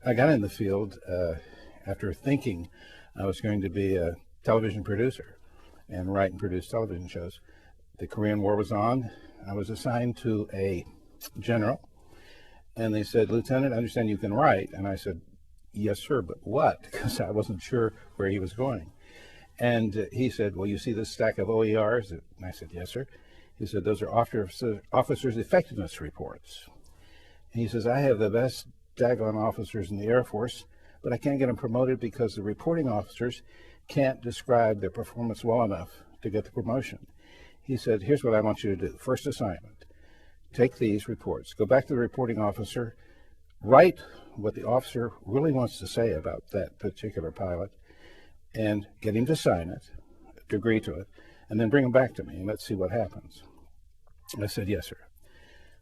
I got in the field after thinking I was going to be a television producer and write and produce television shows. The Korean War was on. I was assigned to a general, and they said, "Lieutenant, I understand you can write." And I said, "Yes, sir, but what?" Because I wasn't sure where he was going. And he said, "Well, you see this stack of OERs?" And I said, "Yes, sir." He said, "Those are officers' effectiveness reports." And he says, "I have the best daggone officers in the Air Force, but I can't get them promoted because the reporting officers can't describe their performance well enough to get the promotion." He said, "Here's what I want you to do. First assignment, take these reports, go back to the reporting officer, write what the officer really wants to say about that particular pilot, and get him to sign it, to agree to it, and then bring him back to me, and let's see what happens." I said, "Yes, sir."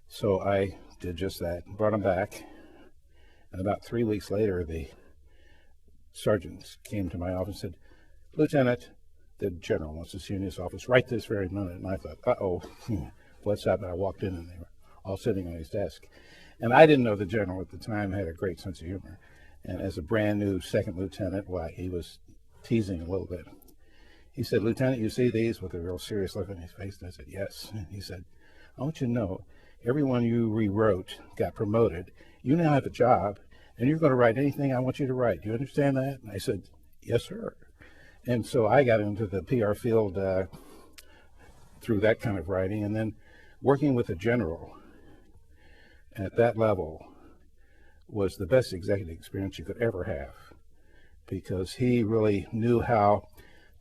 So I did just that, brought him back, and about 3 weeks later, the sergeant came to my office and said, "Lieutenant, the general wants to see you in his office right this very minute." And I thought, uh-oh, what's up? And I walked in and they were all sitting on his desk. And I didn't know the general at the time had a great sense of humor. And as a brand new second lieutenant, why, he was teasing a little bit. He said, "Lieutenant, you see these?" with a real serious look on his face. And I said, "Yes." And he said, "I want you to know, everyone you rewrote got promoted. You now have a job, and you're going to write anything I want you to write. Do you understand that?" And I said, "Yes, sir." And so I got into the PR field through that kind of writing, and then working with a general at that level was the best executive experience you could ever have, because he really knew how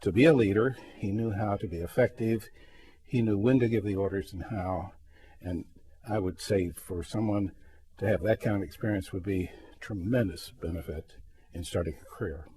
to be a leader, he knew how to be effective, he knew when to give the orders and how. And I would say for someone to have that kind of experience would be tremendous benefit in starting a career.